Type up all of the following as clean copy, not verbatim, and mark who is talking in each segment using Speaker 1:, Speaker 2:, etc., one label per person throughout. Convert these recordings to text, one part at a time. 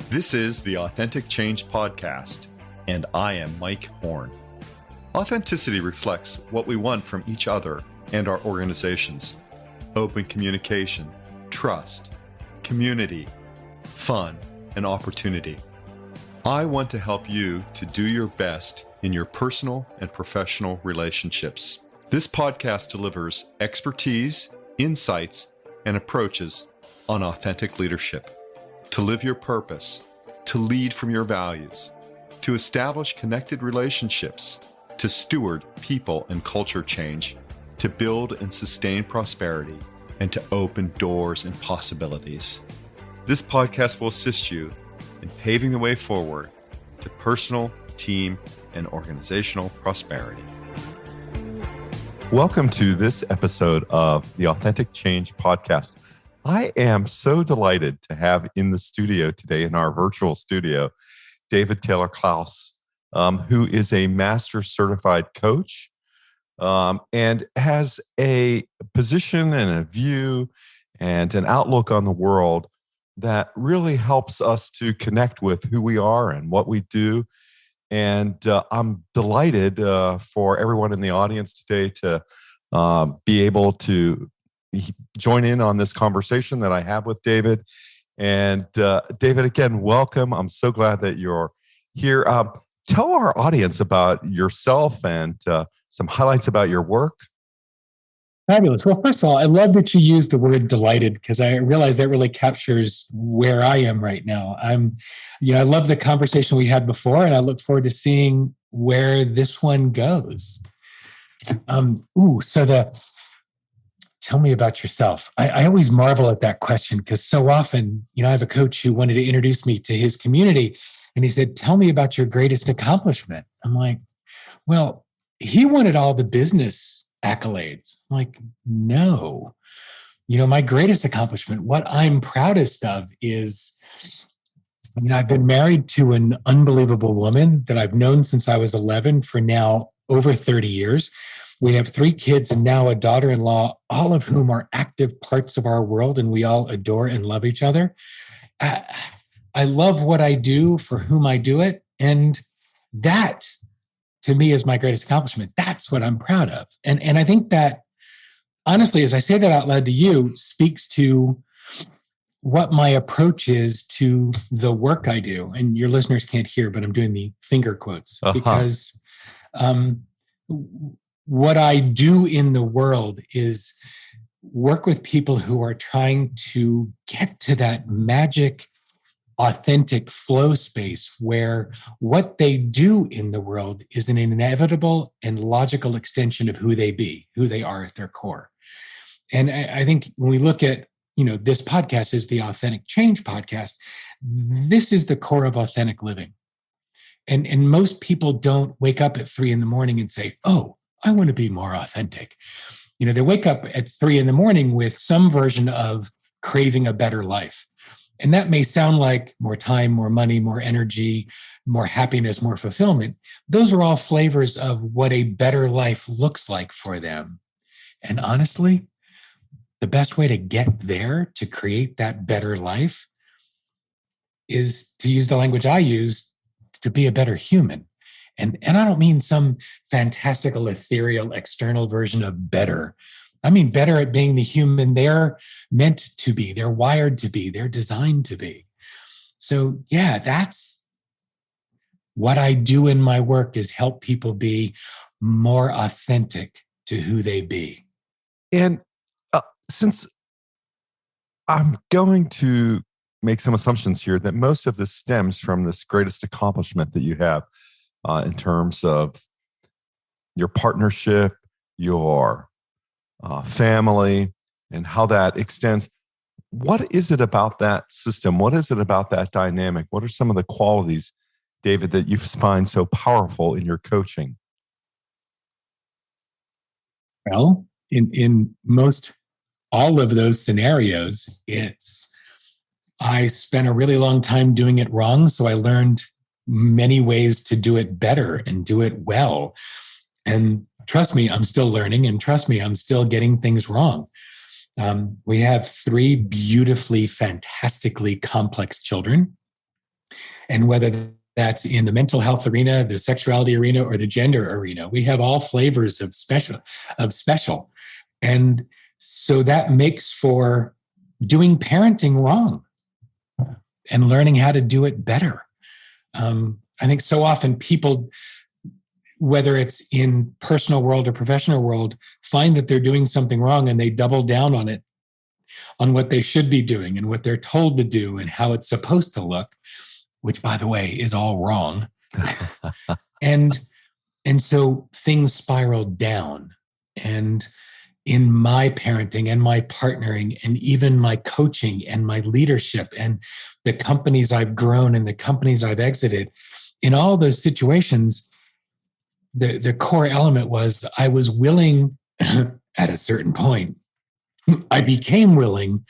Speaker 1: This is the Authentic Change Podcast, and I am Mike Horne. Authenticity reflects what we want from each other and our organizations. Open communication, trust, community, fun, and opportunity. I want to help you to do your best in your personal and professional relationships. This podcast delivers expertise, insights, and approaches on authentic leadership. To live your purpose, to lead from your values, to establish connected relationships, to steward people and culture change, to build and sustain prosperity, and to open doors and possibilities. This podcast will assist you in paving the way forward to personal, team, and organizational prosperity. Welcome to this episode of the Authentic Change Podcast. I am so delighted to have in the studio today, in our virtual studio, David Taylor-Klaus, who is a master certified coach and has a position and a view and an outlook on the world that really helps us to connect with who we are and what we do. And I'm delighted for everyone in the audience today to be able to join in on this conversation that I have with David. And David, again, welcome. I'm so glad that you're here. Tell our audience about yourself and some highlights about your work.
Speaker 2: Fabulous. Well, first of all, I love that you used the word delighted, because I realize that really captures where I am right now. I love the conversation we had before, and I look forward to seeing where this one goes. Tell me about yourself. I always marvel at that question, because so often, I have a coach who wanted to introduce me to his community, and he said, "Tell me about your greatest accomplishment." I'm like, well, he wanted all the business accolades. I'm like, no. My greatest accomplishment, what I'm proudest of is, I've been married to an unbelievable woman that I've known since I was 11 for now over 30 years. We have 3 kids and now a daughter-in-law, all of whom are active parts of our world, and we all adore and love each other. I love what I do for whom I do it, and that, to me, is my greatest accomplishment. That's what I'm proud of. And I think that, honestly, as I say that out loud to you, speaks to what my approach is to the work I do. And your listeners can't hear, but I'm doing the finger quotes because what I do in the world is work with people who are trying to get to that magic, authentic flow space where what they do in the world is an inevitable and logical extension of who they are at their core. And I think when we look at, this podcast is the Authentic Change Podcast, this is the core of authentic living. And most people don't wake up at 3 a.m. and say, "Oh, I want to be more authentic." They wake up at 3 a.m. with some version of craving a better life. And that may sound like more time, more money, more energy, more happiness, more fulfillment. Those are all flavors of what a better life looks like for them. And honestly, the best way to get there, to create that better life, is to use the language I use, to be a better human. And I don't mean some fantastical, ethereal, external version of better. I mean better at being the human they're meant to be, they're wired to be, they're designed to be. So yeah, that's what I do in my work, is help people be more authentic to who they be.
Speaker 1: And since I'm going to make some assumptions here that most of this stems from this greatest accomplishment that you have in terms of your partnership, your family, and how that extends. What is it about that system? What is it about that dynamic? What are some of the qualities, David, that you find so powerful in your coaching?
Speaker 2: Well, in most all of those scenarios, I spent a really long time doing it wrong, so I learned many ways to do it better and do it well. And trust me, I'm still learning, and trust me, I'm still getting things wrong. We have 3 beautifully, fantastically complex children. And whether that's in the mental health arena, the sexuality arena, or the gender arena, we have all flavors of special. And so that makes for doing parenting wrong and learning how to do it better. I think so often people, whether it's in personal world or professional world, find that they're doing something wrong and they double down on it, on what they should be doing and what they're told to do and how it's supposed to look, which, by the way, is all wrong. and so things spiral down. And in my parenting and my partnering and even my coaching and my leadership and the companies I've grown and the companies I've exited, in all those situations, the core element was I was willing at a certain point, I became willing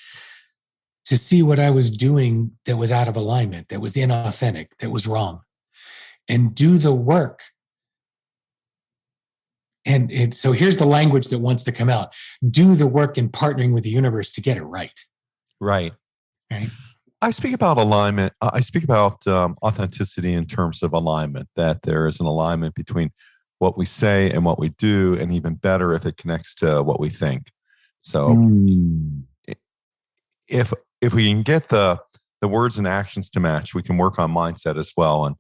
Speaker 2: to see what I was doing that was out of alignment, that was inauthentic, that was wrong, and do the work. And so here's the language that wants to come out. Do the work in partnering with the universe to get it right.
Speaker 1: Right. I speak about alignment. I speak about authenticity in terms of alignment, that there is an alignment between what we say and what we do, and even better if it connects to what we think. So if we can get the words and actions to match, we can work on mindset as well. And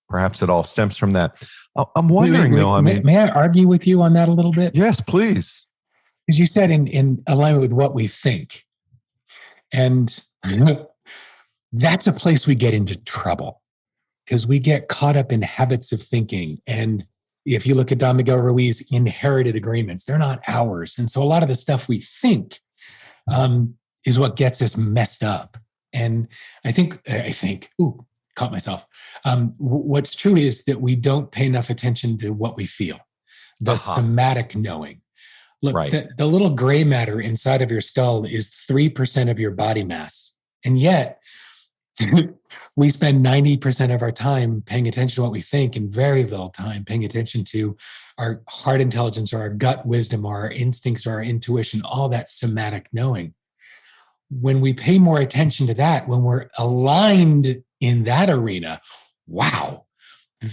Speaker 1: perhaps it all stems from that. I'm wondering, though,
Speaker 2: may I argue with you on that a little bit?
Speaker 1: Yes, please.
Speaker 2: As you said, in alignment with what we think. And that's a place we get into trouble, because we get caught up in habits of thinking. And if you look at Don Miguel Ruiz, inherited agreements, they're not ours. And so a lot of the stuff we think is what gets us messed up. And I think, caught myself. What's true is that we don't pay enough attention to what we feel, the somatic knowing. Look, the little gray matter inside of your skull is 3% of your body mass. And yet we spend 90% of our time paying attention to what we think and very little time paying attention to our heart intelligence or our gut wisdom or our instincts or our intuition, all that somatic knowing. When we pay more attention to that, when we're aligned in that arena, wow,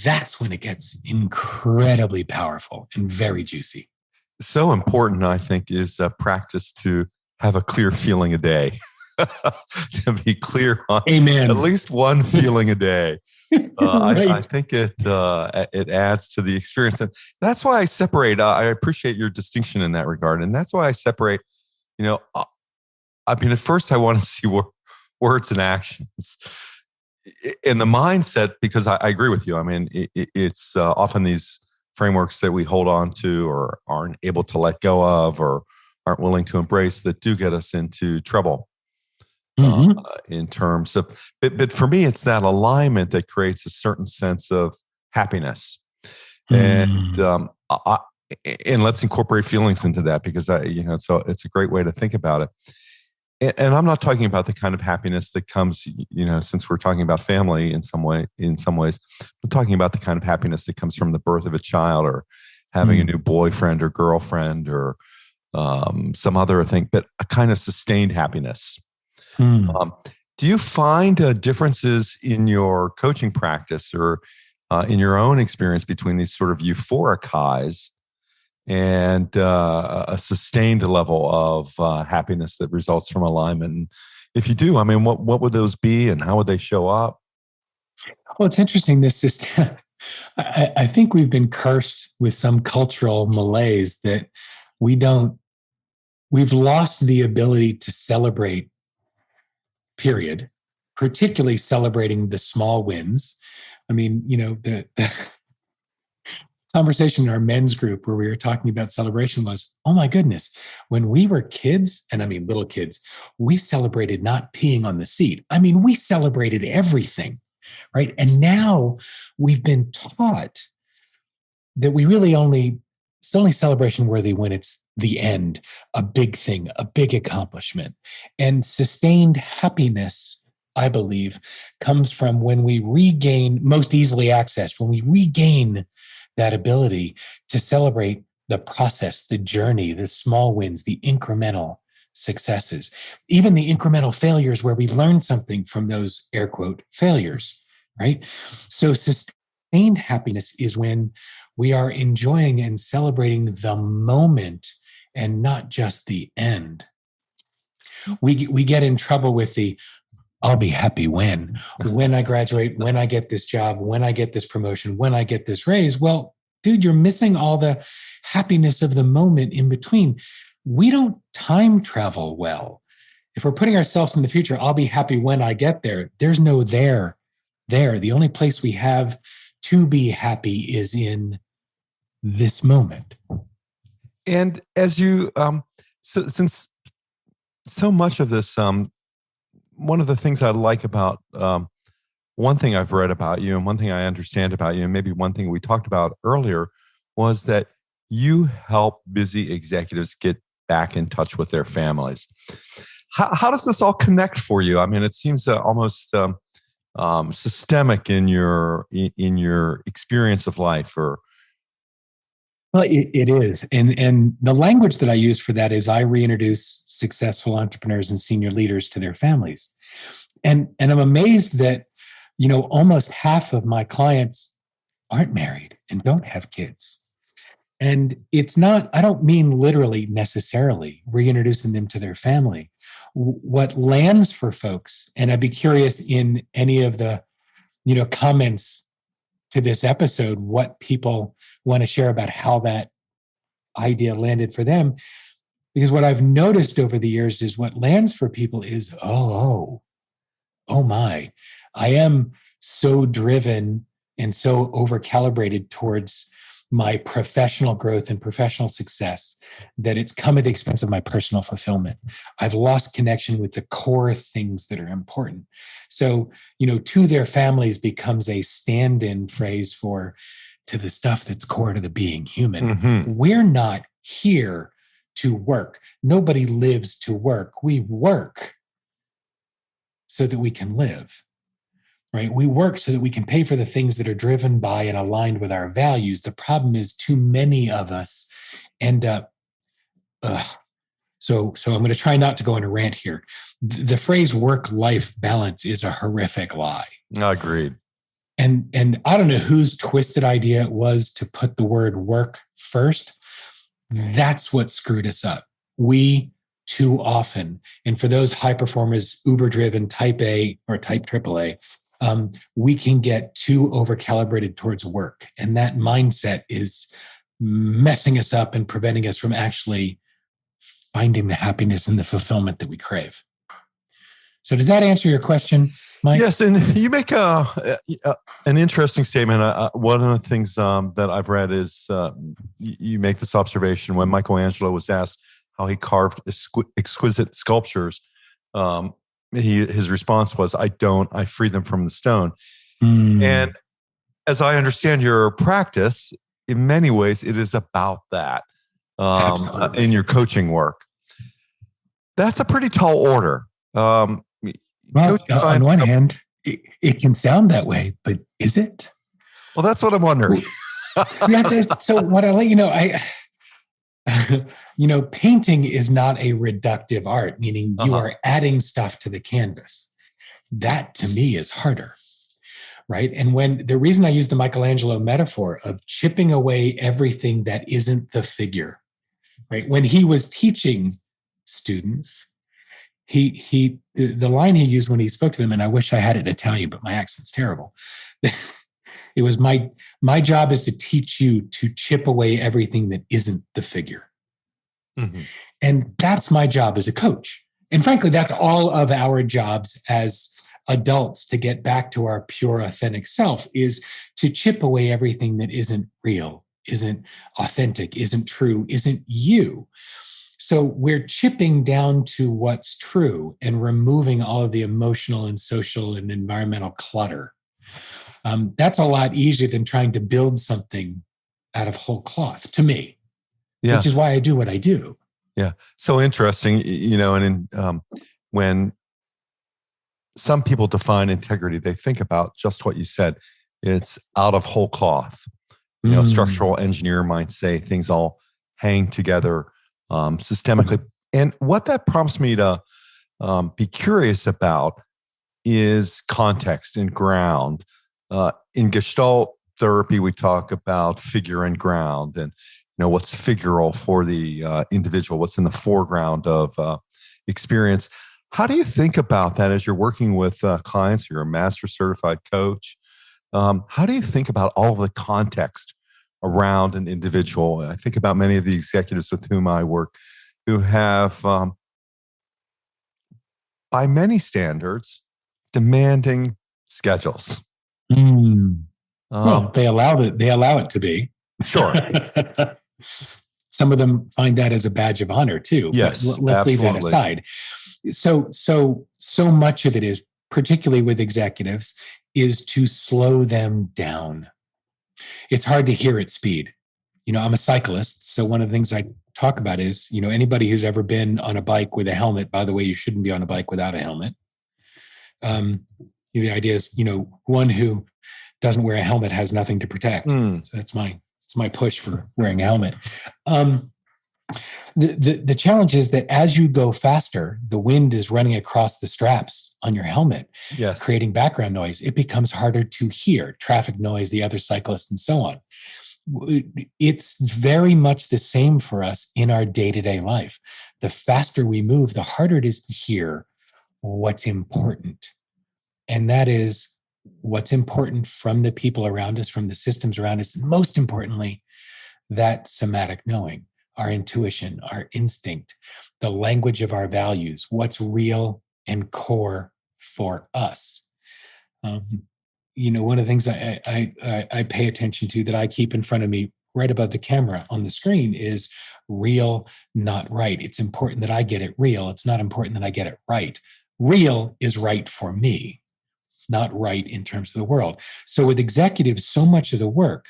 Speaker 2: that's when it gets incredibly powerful and very juicy.
Speaker 1: So important, I think, is a practice to have a clear feeling a day. To be clear on
Speaker 2: Amen.
Speaker 1: At least one feeling a day.
Speaker 2: Right.
Speaker 1: I think it adds to the experience. And that's why I separate. I appreciate your distinction in that regard. And that's why I separate, at first I want to see words and actions. In the mindset, because I agree with you. It's often these frameworks that we hold on to or aren't able to let go of or aren't willing to embrace that do get us into trouble. In terms of, but for me, it's that alignment that creates a certain sense of happiness, and let's incorporate feelings into that, because it's a great way to think about it. And I'm not talking about the kind of happiness that comes, since we're talking about family in some ways, I'm talking about the kind of happiness that comes from the birth of a child or having a new boyfriend or girlfriend or some other thing, but a kind of sustained happiness. Do you find differences in your coaching practice or in your own experience between these sort of euphoric highs and a sustained level of happiness that results from alignment? And if you do, what would those be and how would they show up?
Speaker 2: Well, it's interesting. This system, I think we've been cursed with some cultural malaise that we've lost the ability to celebrate, period, particularly celebrating the small wins. The conversation in our men's group where we were talking about celebration was, oh my goodness, when we were kids, and little kids, we celebrated not peeing on the seat. We celebrated everything, right? And now we've been taught that we really it's only celebration worthy when it's the end, a big thing, a big accomplishment. And sustained happiness, I believe, comes from when we regain, most easily accessed, when we regain that ability to celebrate the process, the journey, the small wins, the incremental successes, even the incremental failures where we learn something from those air quote failures. right? So sustained happiness is when we are enjoying and celebrating the moment and not just the end. We get in trouble with the I'll be happy when I graduate, when I get this job, when I get this promotion, when I get this raise. Well, dude, you're missing all the happiness of the moment in between. We don't time travel well. If we're putting ourselves in the future, I'll be happy when I get there. There's no there. The only place we have to be happy is in this moment.
Speaker 1: And as you, since so much of this, one of the things I like about, one thing I've read about you and one thing I understand about you, and maybe one thing we talked about earlier, was that you help busy executives get back in touch with their families. How does this all connect for you? I mean, it seems almost systemic in your experience of life. Or
Speaker 2: well, it is, and the language that I use for that is I reintroduce successful entrepreneurs and senior leaders to their families, and I'm amazed that almost half of my clients aren't married and don't have kids. And it's not, I don't mean literally necessarily reintroducing them to their family. What lands for folks, and I'd be curious in any of the, comments to this episode, what people want to share about how that idea landed for them. Because what I've noticed over the years is what lands for people is, oh my, I am so driven and so over calibrated towards my professional growth and professional success that it's come at the expense of my personal fulfillment. I've lost connection with the core things that are important. So, to their families becomes a stand-in phrase for to the stuff that's core to the being human. Mm-hmm. We're not here to work. Nobody lives to work. We work so that we can live. Right? We work so that we can pay for the things that are driven by and aligned with our values. The problem is too many of us end up, so I'm going to try not to go on a rant here. The phrase work-life balance is a horrific lie.
Speaker 1: Agreed.
Speaker 2: And I don't know whose twisted idea it was to put the word work first. That's what screwed us up. We too often, and for those high performers, uber-driven type A or type AAA, we can get too over-calibrated towards work. And that mindset is messing us up and preventing us from actually finding the happiness and the fulfillment that we crave. So does that answer your question, Mike?
Speaker 1: Yes, and you make an interesting statement. One of the things that I've read is you make this observation when Michelangelo was asked how he carved exquisite sculptures. His response was, I free them from the stone. And as I understand your practice, in many ways, it is about that in your coaching work. That's a pretty tall order.
Speaker 2: Well, on one hand, it can sound that way, but is it?
Speaker 1: Well, that's what I'm wondering.
Speaker 2: So what I'll let you know, painting is not a reductive art, meaning you are adding stuff to the canvas. That to me is harder, right? And when the reason I use the Michelangelo metaphor of chipping away everything that isn't the figure, right? When he was teaching students, the line he used when he spoke to them, and I wish I had it in Italian, but my accent's terrible. It was my job is to teach you to chip away everything that isn't the figure. Mm-hmm. And that's my job as a coach. And frankly, that's all of our jobs as adults to get back to our pure, authentic self, is to chip away everything that isn't real, isn't authentic, isn't true, isn't you. So we're chipping down to what's true and removing all of the emotional and social and environmental clutter. That's a lot easier than trying to build something out of whole cloth, to me, which is why I do what I do.
Speaker 1: Yeah. So interesting, and when some people define integrity, they think about just what you said. It's out of whole cloth. A structural engineer might say things all hang together systemically. And what that prompts me to be curious about is context and ground. In Gestalt therapy, we talk about figure and ground, and what's figural for the individual, what's in the foreground of experience. How do you think about that as you're working with clients? You're a master certified coach. How do you think about all the context around an individual? I think about many of the executives with whom I work who have, by many standards, demanding schedules.
Speaker 2: Well, they allow it to be.
Speaker 1: Sure.
Speaker 2: Some of them find that as a badge of honor too.
Speaker 1: Yes,
Speaker 2: but let's
Speaker 1: absolutely.
Speaker 2: leave that aside. So much of it is, particularly with executives, is to slow them down. It's hard to hear at speed. I'm a cyclist, so one of the things I talk about is, anybody who's ever been on a bike with a helmet. By the way, you shouldn't be on a bike without a helmet. The idea is, one who doesn't wear a helmet has nothing to protect. So that's my push for wearing a helmet. The challenge is that as you go faster, the wind is running across the straps on your helmet,
Speaker 1: yes,
Speaker 2: creating background noise. It becomes harder to hear traffic noise, the other cyclists, and so on. It's very much the same for us in our day-to-day life. The faster we move, the harder it is to hear what's important. And that is what's important from the people around us, from the systems around us. Most importantly, that somatic knowing, our intuition, our instinct, the language of our values, what's real and core for us. One of the things I pay attention to, that I keep in front of me right above the camera on the screen, is real, not right. It's important that I get it real. It's not important that I get it right. Real is right for me, not right in terms of the world. So with executives, so much of the work,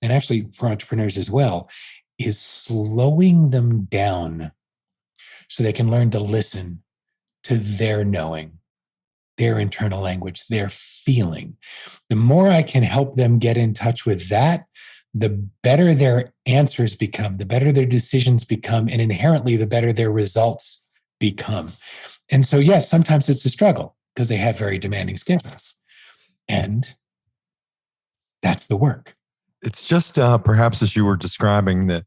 Speaker 2: and actually for entrepreneurs as well, is slowing them down so they can learn to listen to their knowing, their internal language, their feeling. The more I can help them get in touch with that, the better their answers become, the better their decisions become, and inherently the better their results become. And so, yes, sometimes it's a struggle because they have very demanding schedules. And that's the work.
Speaker 1: It's just perhaps as you were describing that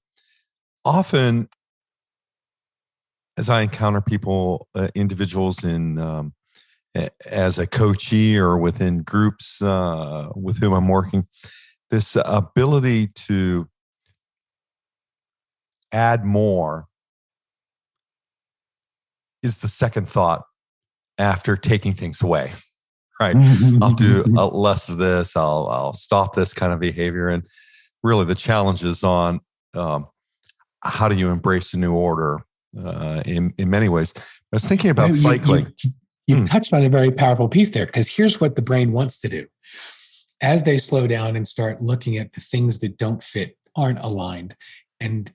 Speaker 1: often as I encounter people, individuals in as a coachee or within groups with whom I'm working, this ability to add more is the second thought after taking things away. Right. I'll do less of this. I'll stop this kind of behavior. And really the challenge is on how do you embrace a new order in many ways. I was thinking about cycling.
Speaker 2: You've touched on a very powerful piece there, because here's what the brain wants to do. As they slow down and start looking at the things that don't fit, aren't aligned, and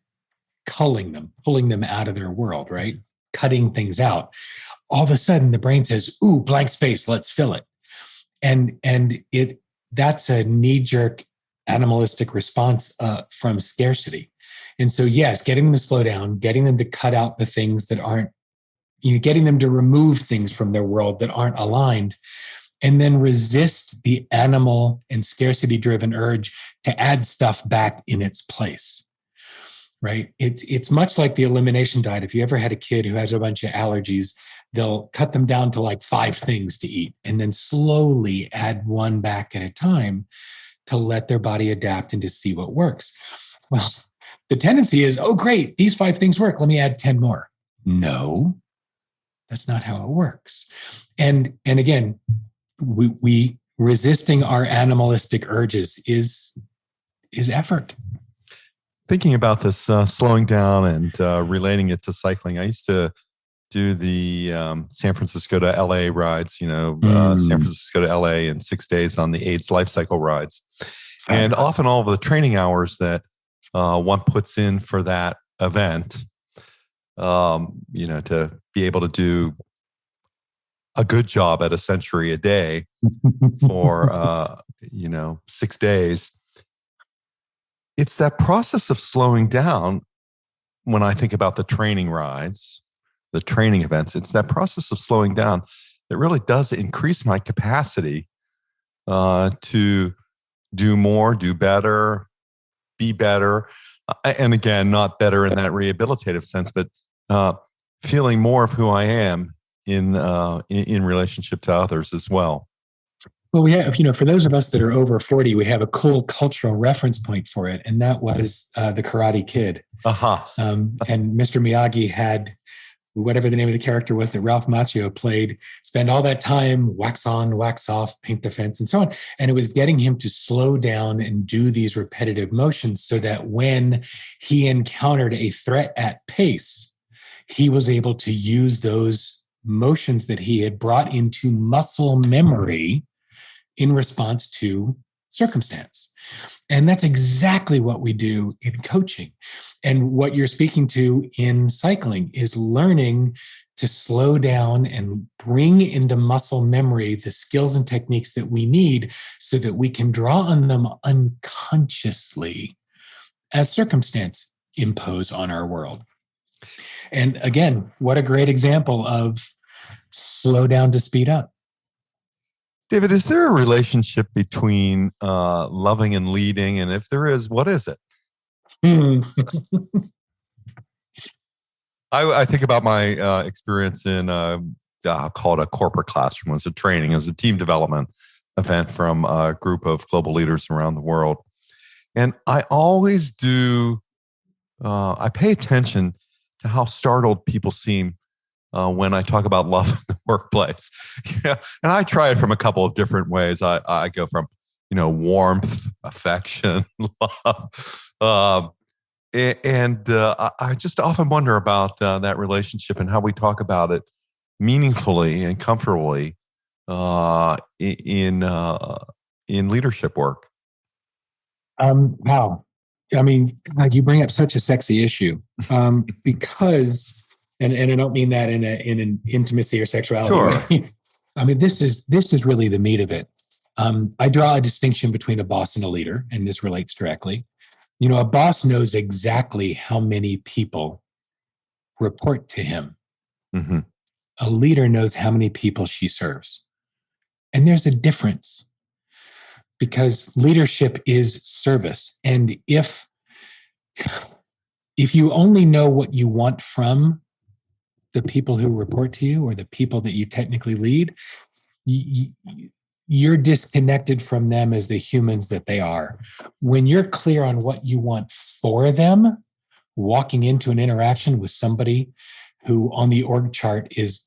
Speaker 2: culling them, pulling them out of their world, right? Cutting things out. All of a sudden the brain says, ooh, blank space, let's fill it. And that's a knee-jerk animalistic response from scarcity. And so, yes, getting them to slow down, getting them to cut out the things that aren't, getting them to remove things from their world that aren't aligned, and then resist the animal and scarcity-driven urge to add stuff back in its place. Right? It's much like the elimination diet. If you ever had a kid who has a bunch of allergies, they'll cut them down to like 5 things to eat and then slowly add one back at a time to let their body adapt and to see what works. Well, the tendency is, oh, great, these 5 things work. Let me add 10 more. No, that's not how it works. And again, we resisting our animalistic urges is effort.
Speaker 1: Thinking about this slowing down and relating it to cycling, I used to do the San Francisco to LA rides, San Francisco to LA in 6 days on the AIDS life cycle rides. And often all of the training hours that one puts in for that event, to be able to do a good job at a century a day for, 6 days. It's that process of slowing down. When I think about the training rides, the training events, it's that process of slowing down that really does increase my capacity to do more, do better, be better. And again, not better in that rehabilitative sense, but feeling more of who I am in relationship to others as well.
Speaker 2: Well, we have, for those of us that are over 40, we have a cool cultural reference point for it. And that was the Karate Kid.
Speaker 1: Uh-huh.
Speaker 2: And Mr. Miyagi had whatever the name of the character was that Ralph Macchio played, spend all that time, wax on, wax off, paint the fence, and so on. And it was getting him to slow down and do these repetitive motions so that when he encountered a threat at pace, he was able to use those motions that he had brought into muscle memory in response to circumstance. And that's exactly what we do in coaching. And what you're speaking to in cycling is learning to slow down and bring into muscle memory the skills and techniques that we need so that we can draw on them unconsciously as circumstance impose on our world. And again, what a great example of slow down to speed up.
Speaker 1: David, is there a relationship between loving and leading? And if there is, what is it? I think about my experience in, I'll call it a corporate classroom. It was a training. It was a team development event from a group of global leaders around the world. And I always do, I pay attention to how startled people seem when I talk about love in the workplace. And I try it from a couple of different ways. I go from, warmth, affection, love. I just often wonder about that relationship and how we talk about it meaningfully and comfortably in leadership work.
Speaker 2: Wow. I mean, you bring up such a sexy issue because, and I don't mean that in an intimacy or sexuality.
Speaker 1: Sure.
Speaker 2: I mean, this is really the meat of it. I draw a distinction between a boss and a leader, and this relates directly. A boss knows exactly how many people report to him.
Speaker 1: Mm-hmm.
Speaker 2: A leader knows how many people she serves. And there's a difference because leadership is service. And if you only know what you want from the people who report to you or the people that you technically lead, you're disconnected from them as the humans that they are. When you're clear on what you want for them, walking into an interaction with somebody who on the org chart is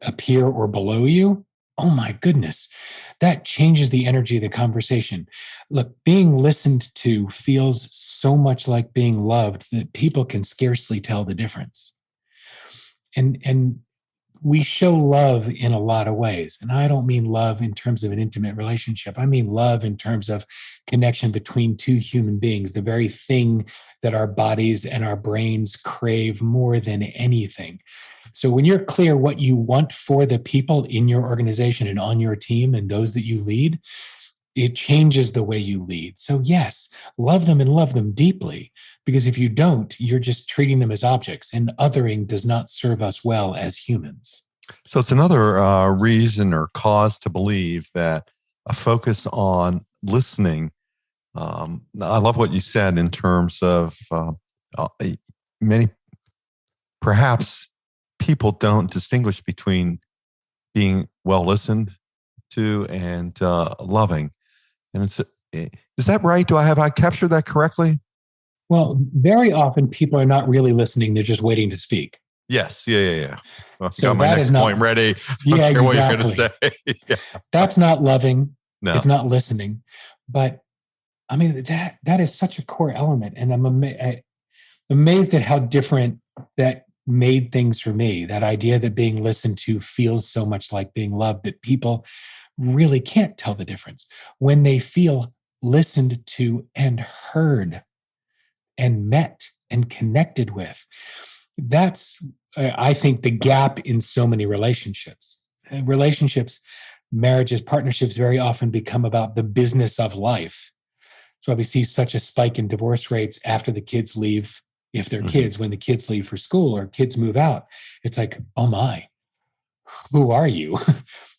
Speaker 2: a peer or below you, oh my goodness, that changes the energy of the conversation. Look, being listened to feels so much like being loved that people can scarcely tell the difference. And we show love in a lot of ways. And I don't mean love in terms of an intimate relationship. I mean love in terms of connection between two human beings, the very thing that our bodies and our brains crave more than anything. So when you're clear what you want for the people in your organization and on your team and those that you lead, it changes the way you lead. So yes, love them and love them deeply, because if you don't, you're just treating them as objects, and othering does not serve us well as humans.
Speaker 1: So it's another reason or cause to believe that a focus on listening. I love what you said in terms of many, perhaps people don't distinguish between being well listened to and loving. And is that right? Have I captured that correctly?
Speaker 2: Well, very often people are not really listening. They're just waiting to speak.
Speaker 1: Yes. Yeah. Well,
Speaker 2: So
Speaker 1: got my
Speaker 2: that
Speaker 1: next
Speaker 2: is not,
Speaker 1: point ready.
Speaker 2: Yeah, exactly.
Speaker 1: What you're going to say. Yeah.
Speaker 2: That's not loving.
Speaker 1: No.
Speaker 2: It's not listening. But I mean, that is such a core element. And I'm amazed at how different that made things for me. That idea that being listened to feels so much like being loved, that people really can't tell the difference when they feel listened to and heard and met and connected with. That's, I think, the gap in so many relationships. Marriages, partnerships very often become about the business of life. That's why we see such a spike in divorce rates after the kids leave, if they're kids, when the kids leave for school or kids move out. It's like, oh my, who are you?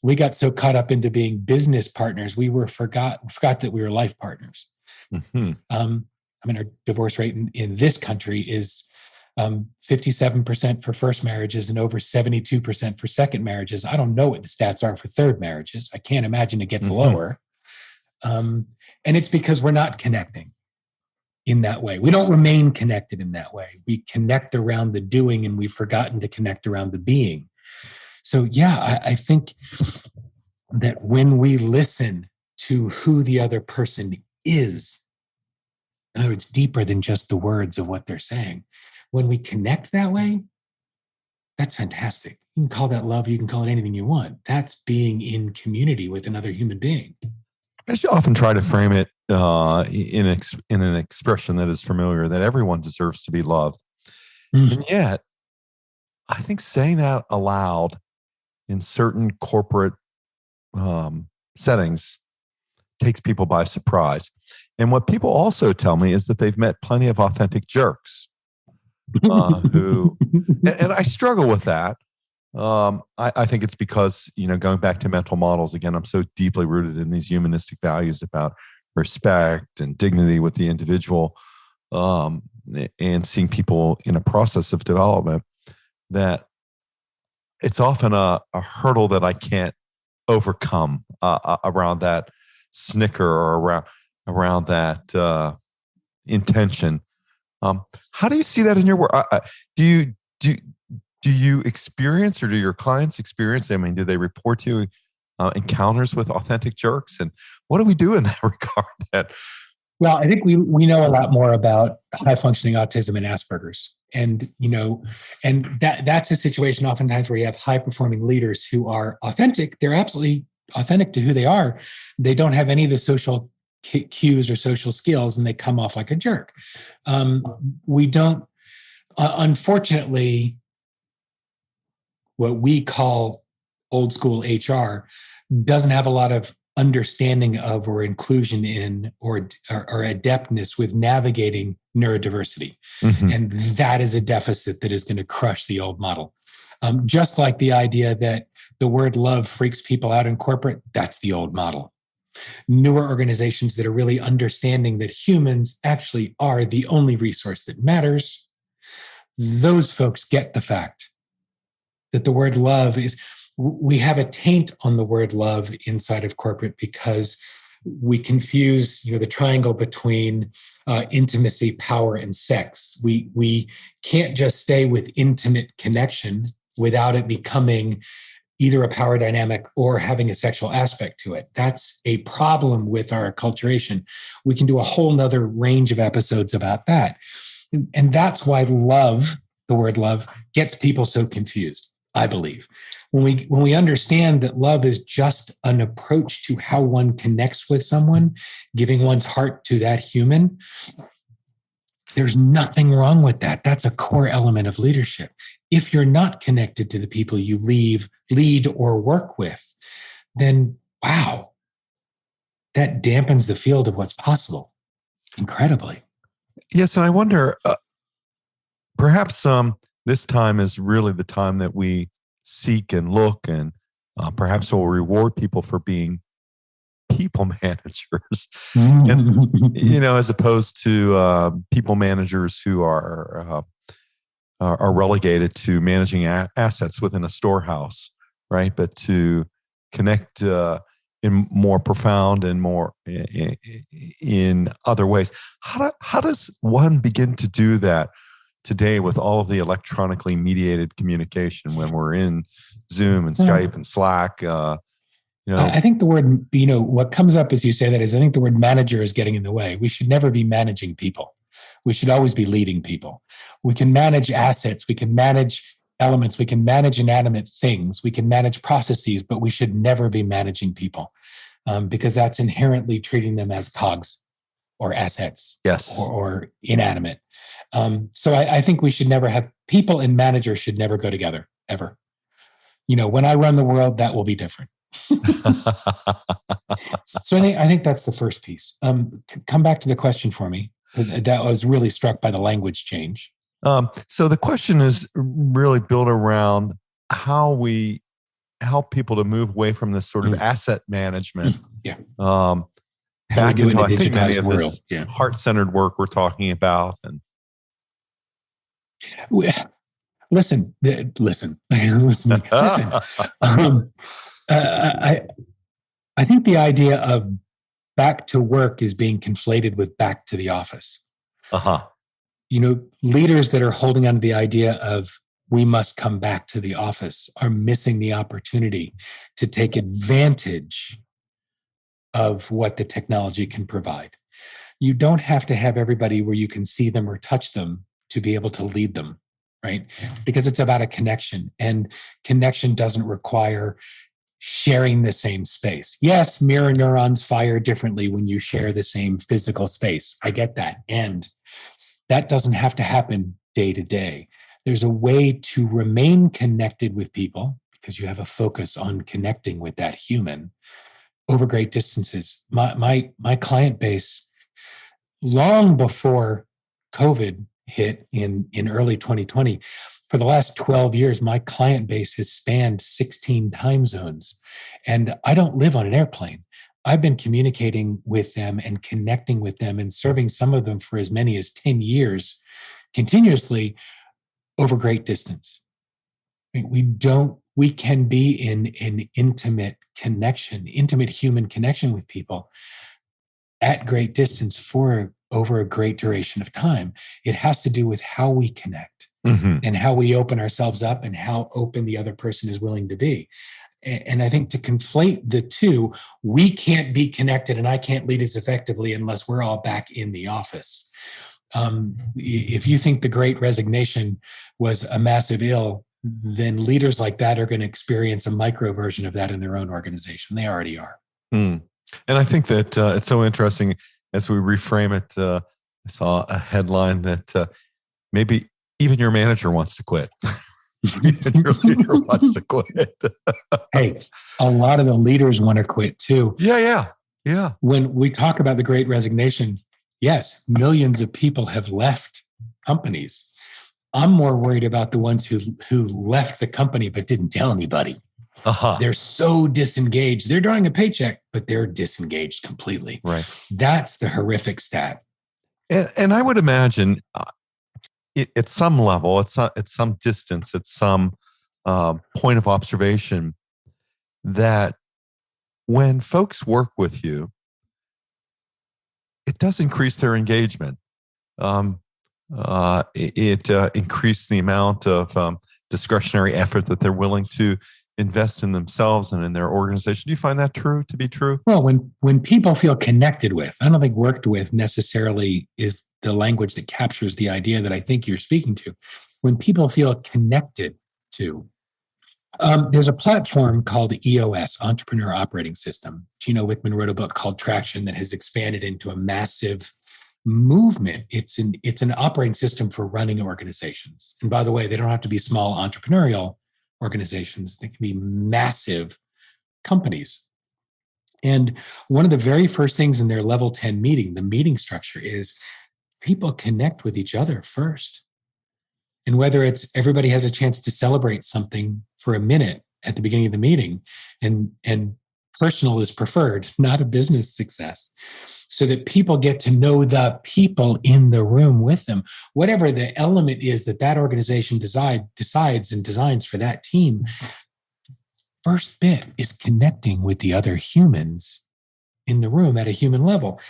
Speaker 2: We got so caught up into being business partners, we forgot that we were life partners.
Speaker 1: Mm-hmm.
Speaker 2: Our divorce rate in this country is 57% for first marriages and over 72% for second marriages. I don't know what the stats are for third marriages. I can't imagine it gets lower. And it's because we're not connecting in that way. We don't remain connected in that way. We connect around the doing, and we've forgotten to connect around the being. So yeah, I think that when we listen to who the other person is, in other words, deeper than just the words of what they're saying, when we connect that way, that's fantastic. You can call that love, you can call it anything you want. That's being in community with another human being.
Speaker 1: I should often try to frame it in an expression that is familiar, that everyone deserves to be loved. And yet, I think saying that aloud in certain corporate settings takes people by surprise. And what people also tell me is that they've met plenty of authentic jerks who, and I struggle with that. I think it's because, going back to mental models, again, I'm so deeply rooted in these humanistic values about respect and dignity with the individual, and seeing people in a process of development, that it's often a hurdle that I can't overcome around that snicker or around that intention. How do you see that in your work? Do you experience, or do your clients experience? I mean, do they report to you encounters with authentic jerks? And what do we do in that regard?
Speaker 2: Well, I think we know a lot more about high functioning autism and Asperger's, and that's a situation oftentimes where you have high performing leaders who are authentic. They're absolutely authentic to who they are. They don't have any of the social cues or social skills, and they come off like a jerk. We don't, unfortunately, what we call old school HR doesn't have a lot of understanding of or inclusion in or adeptness with navigating neurodiversity. Mm-hmm. And that is a deficit that is going to crush the old model. Just like the idea that the word love freaks people out in corporate, that's the old model. Newer organizations that are really understanding that humans actually are the only resource that matters, those folks get the fact that the word love is, we have a taint on the word love inside of corporate because we confuse, the triangle between intimacy, power, and sex. We can't just stay with intimate connection without it becoming either a power dynamic or having a sexual aspect to it. That's a problem with our acculturation. We can do a whole nother range of episodes about that. And that's why love, the word love, gets people so confused, I believe. When we understand that love is just an approach to how one connects with someone, giving one's heart to that human, there's nothing wrong with that. That's a core element of leadership. If you're not connected to the people you lead or work with, then wow, that dampens the field of what's possible incredibly.
Speaker 1: Yes, and I wonder, perhaps this time is really the time that we seek and look, and perhaps we'll reward people for being people managers, and, as opposed to people managers who are relegated to managing assets within a storehouse, right? But to connect in more profound and more in other ways. How does one begin to do that today with all of the electronically mediated communication, when we're in Zoom and Skype and Slack?
Speaker 2: I think the word, what comes up as you say that is, I think the word manager is getting in the way. We should never be managing people. We should always be leading people. We can manage assets. We can manage elements. We can manage inanimate things. We can manage processes, but we should never be managing people because that's inherently treating them as cogs or assets,
Speaker 1: yes,
Speaker 2: or inanimate. So I think we should never have, people and managers should never go together, ever. When I run the world, that will be different. So I think that's the first piece. Come back to the question for me, because that was really struck by the language change.
Speaker 1: So the question is really built around how we help people to move away from this sort of asset management.
Speaker 2: Yeah.
Speaker 1: Back into, I think, many of
Speaker 2: world.
Speaker 1: this heart-centered work we're talking about. And
Speaker 2: listen. I think the idea of back to work is being conflated with back to the office. Leaders that are holding on to the idea of we must come back to the office are missing the opportunity to take advantage of what the technology can provide. You don't have to have everybody where you can see them or touch them to be able to lead them, right? Because it's about a connection, and connection doesn't require sharing the same space. Yes, mirror neurons fire differently when you share the same physical space. I get that. And that doesn't have to happen day to day. There's a way to remain connected with people because you have a focus on connecting with that human over great distances. My client base, long before COVID hit in early 2020, for the last 12 years, my client base has spanned 16 time zones. And I don't live on an airplane. I've been communicating with them and connecting with them and serving some of them for as many as 10 years continuously over great distance. We can be in an intimate human connection with people at great distance for over a great duration of time. It has to do with how we connect and how we open ourselves up and how open the other person is willing to be. And I think to conflate the two, we can't be connected and I can't lead as effectively unless we're all back in the office. If you think the Great Resignation was a massive ill, then leaders like that are going to experience a micro version of that in their own organization. They already are.
Speaker 1: And I think that it's so interesting as we reframe it. I saw a headline that maybe even your manager wants to quit. Your leader wants to quit.
Speaker 2: Hey, a lot of the leaders want to quit too.
Speaker 1: Yeah.
Speaker 2: When we talk about the Great Resignation, yes, millions of people have left companies. I'm more worried about the ones who left the company but didn't tell anybody. They're so disengaged. They're drawing a paycheck, but they're disengaged completely.
Speaker 1: Right.
Speaker 2: That's the horrific stat.
Speaker 1: And I would imagine at some level, at some distance, at some point of observation, that when folks work with you, it does increase their engagement. It increases the amount of discretionary effort that they're willing to invest in themselves and in their organization. Do you find that to be true?
Speaker 2: Well, when people feel connected with, I don't think worked with necessarily is the language that captures the idea that I think you're speaking to. When people feel connected to, there's a platform called EOS, Entrepreneur Operating System. Gino Wickman wrote a book called Traction that has expanded into a massive movement. It's an operating system for running organizations. And by the way, they don't have to be small entrepreneurial organizations. They can be massive companies. And one of the very first things in their level 10 meeting, the meeting structure, is people connect with each other first. And whether it's everybody has a chance to celebrate something for a minute at the beginning of the meeting, and personal is preferred, not a business success, so that people get to know the people in the room with them. Whatever the element is that organization decides and designs for that team, first bit is connecting with the other humans in the room at a human level.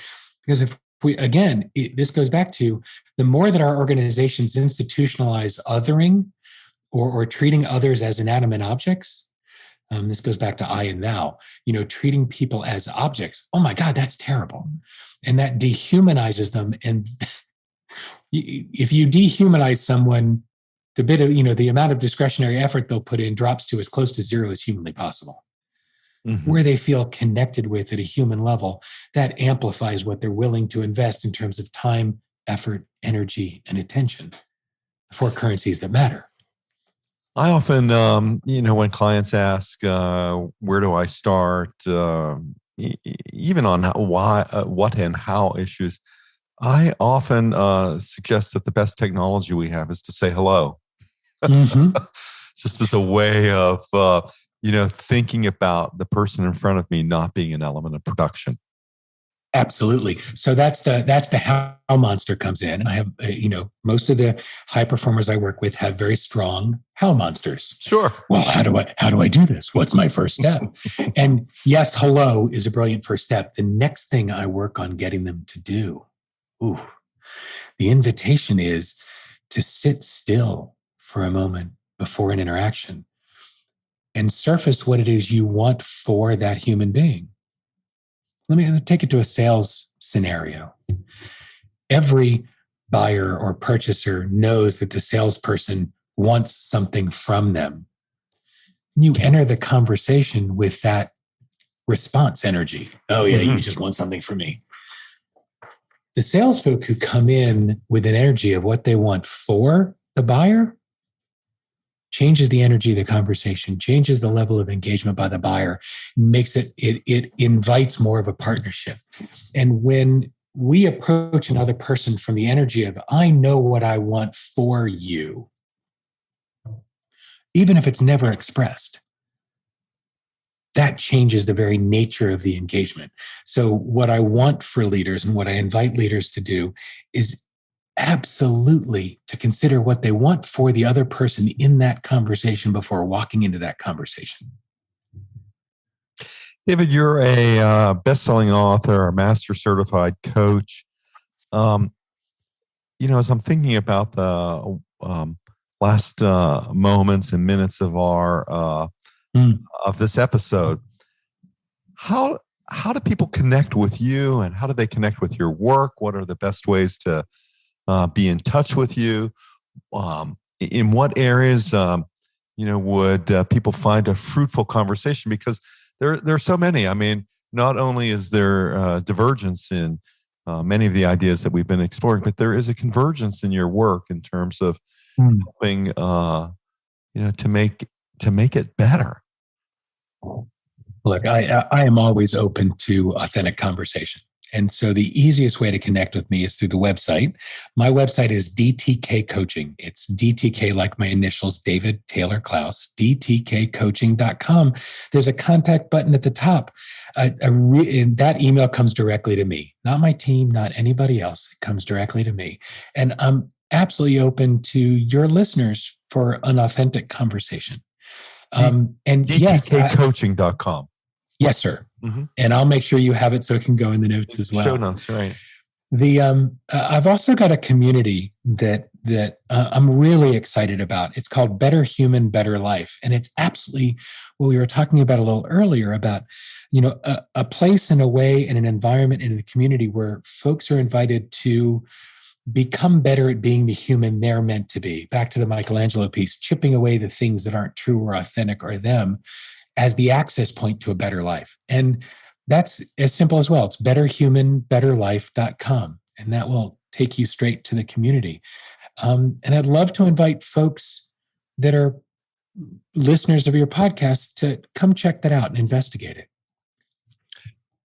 Speaker 2: Because if we, again, this goes back to the more that our organizations institutionalize othering or treating others as inanimate objects, this goes back to I and thou, treating people as objects. Oh my God, that's terrible. And that dehumanizes them. And if you dehumanize someone, the amount of discretionary effort they'll put in drops to as close to zero as humanly possible. Where they feel connected with at a human level, that amplifies what they're willing to invest in terms of time, effort, energy, and attention for currencies that matter.
Speaker 1: I often, when clients ask, where do I start, even on what and how issues, I often suggest that the best technology we have is to say hello. Just as a way of, thinking about the person in front of me not being an element of production.
Speaker 2: Absolutely. So that's the how monster comes in. I have, most of the high performers I work with have very strong how monsters.
Speaker 1: Sure.
Speaker 2: Well, how do I do this? What's my first step? And yes, hello is a brilliant first step. The next thing I work on getting them to do, the invitation is to sit still for a moment before an interaction and surface what it is you want for that human being. Let me take it to a sales scenario. Every buyer or purchaser knows that the salesperson wants something from them. You enter the conversation with that response energy. Oh, yeah, you just want something from me. The sales folk who come in with an energy of what they want for the buyer changes the energy of the conversation, changes the level of engagement by the buyer, makes it invites more of a partnership. And when we approach another person from the energy of, I know what I want for you, even if it's never expressed, that changes the very nature of the engagement. So what I want for leaders and what I invite leaders to do is absolutely to consider what they want for the other person in that conversation before walking into that conversation.
Speaker 1: David, you're a best-selling author, a master certified coach. As I'm thinking about the last moments and minutes of our of this episode, how do people connect with you, and how do they connect with your work? What are the best ways to be in touch with you? In what areas, would people find a fruitful conversation? Because there are so many. I mean, not only is there divergence in many of the ideas that we've been exploring, but there is a convergence in your work in terms of helping, to make it better.
Speaker 2: Look, I am always open to authentic conversation. And so the easiest way to connect with me is through the website. My website is DTK Coaching. It's DTK like my initials, David Taylor-Klaus, dtkcoaching.com. There's a contact button at the top. That email comes directly to me, not my team, not anybody else. It comes directly to me. And I'm absolutely open to your listeners for an authentic conversation. And
Speaker 1: dtkcoaching.com.
Speaker 2: Yes, sir. Mm-hmm. And I'll make sure you have it so it can go in the notes as well.
Speaker 1: Show notes, right?
Speaker 2: I've also got a community that I'm really excited about. It's called Better Human, Better Life, and it's absolutely what we were talking about a little earlier about, a place and a way and an environment in the community where folks are invited to become better at being the human they're meant to be. Back to the Michelangelo piece, chipping away the things that aren't true or authentic or them, as the access point to a better life. And that's as simple as well. It's betterhumanbetterlife.com. And that will take you straight to the community. And I'd love to invite folks that are listeners of your podcast to come check that out and investigate it.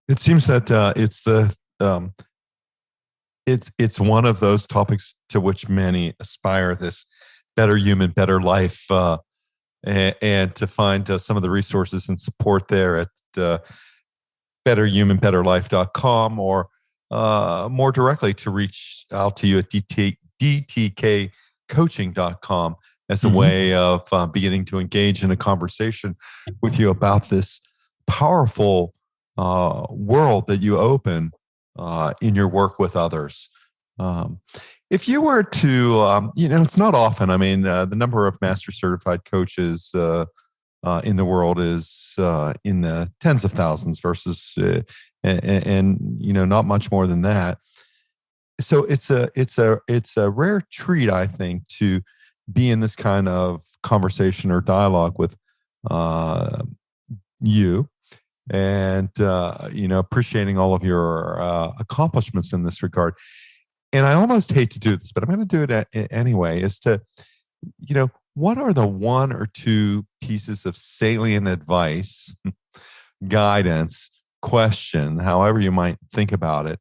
Speaker 1: It seems that it's one of those topics to which many aspire, this better human, better life, and to find some of the resources and support there at betterhumanbetterlife.com, or more directly to reach out to you at dtkcoaching.com as a way of beginning to engage in a conversation with you about this powerful world that you open in your work with others. If you were to, it's not often. I mean, the number of master certified coaches in the world is in the tens of thousands versus, not much more than that. So it's a rare treat, I think, to be in this kind of conversation or dialogue with you, and appreciating all of your accomplishments in this regard. And I almost hate to do this, but I'm going to do it anyway, is to, what are the one or two pieces of salient advice, guidance, question, however you might think about it,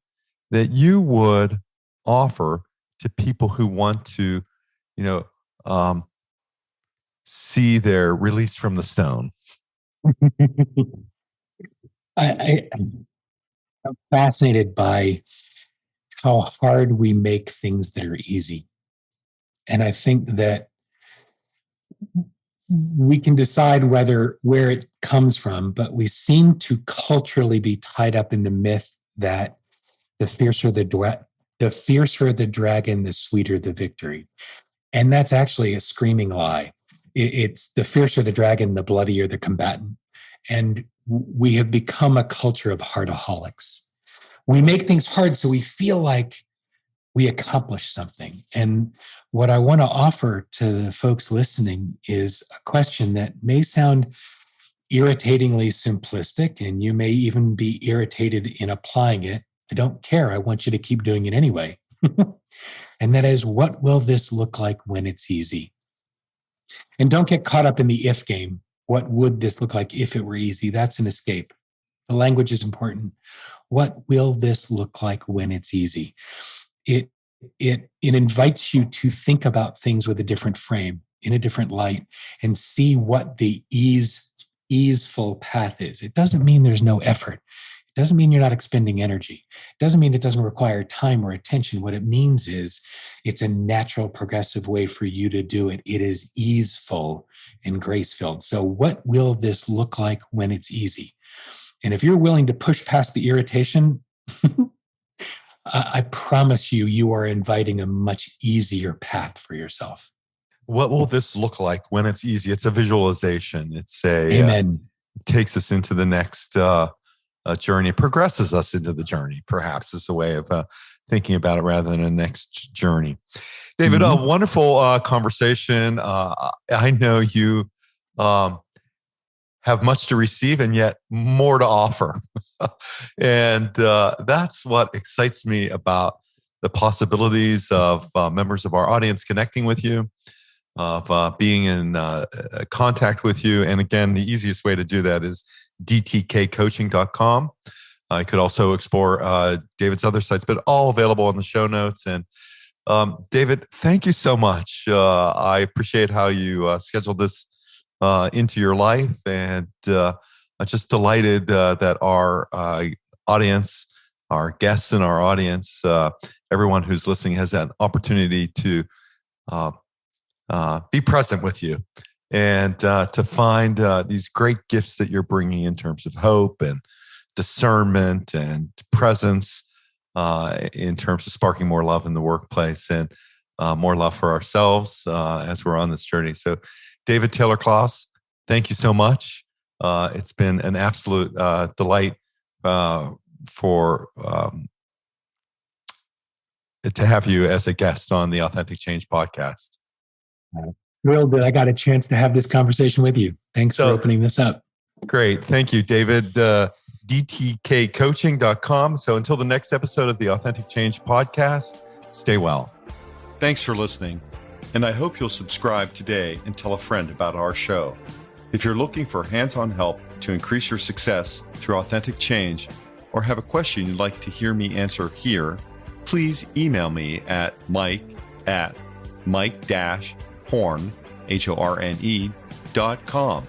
Speaker 1: that you would offer to people who want to, see their release from the stone?
Speaker 2: I'm fascinated by how hard we make things that are easy. And I think that we can decide where it comes from, but we seem to culturally be tied up in the myth that the fiercer the dragon, the sweeter the victory. And that's actually a screaming lie. It's the fiercer the dragon, the bloodier the combatant. And we have become a culture of heartaholics. We make things hard so we feel like we accomplish something. And what I want to offer to the folks listening is a question that may sound irritatingly simplistic, and you may even be irritated in applying it. I don't care. I want you to keep doing it anyway. And that is, what will this look like when it's easy? And don't get caught up in the if game. What would this look like if it were easy? That's an escape. The language is important. What will this look like when it's easy? It invites you to think about things with a different frame, in a different light, and see what the easeful path is. It doesn't mean there's no effort. It doesn't mean you're not expending energy. It doesn't mean it doesn't require time or attention. What it means is it's a natural, progressive way for you to do it. It is easeful and grace-filled. So what will this look like when it's easy? And if you're willing to push past the irritation, I promise you, you are inviting a much easier path for yourself.
Speaker 1: What will this look like when it's easy? It's a visualization. It's
Speaker 2: Amen.
Speaker 1: Takes us into the next journey, progresses us into the journey, perhaps is a way of thinking about it rather than a next journey. David, a wonderful conversation. I know you have much to receive and yet more to offer. And that's what excites me about the possibilities of members of our audience connecting with you, of being in contact with you. And again, the easiest way to do that is dtkcoaching.com. I could also explore David's other sites, but all available in the show notes. And David, thank you so much. I appreciate how you scheduled this into your life, and I'm just delighted that our audience, our guests in our audience, everyone who's listening has an opportunity to be present with you and to find these great gifts that you're bringing in terms of hope and discernment and presence, in terms of sparking more love in the workplace and more love for ourselves as we're on this journey. So David Taylor-Klaus, thank you so much. It's been an absolute delight to have you as a guest on the Authentic Change podcast.
Speaker 2: Thrilled that I got a chance to have this conversation with you. Thanks for opening this up.
Speaker 1: Great. Thank you, David. dtkcoaching.com. So until the next episode of the Authentic Change podcast, stay well. Thanks for listening. And I hope you'll subscribe today and tell a friend about our show. If you're looking for hands-on help to increase your success through authentic change, or have a question you'd like to hear me answer here, please email me at mike@mike-horne.com.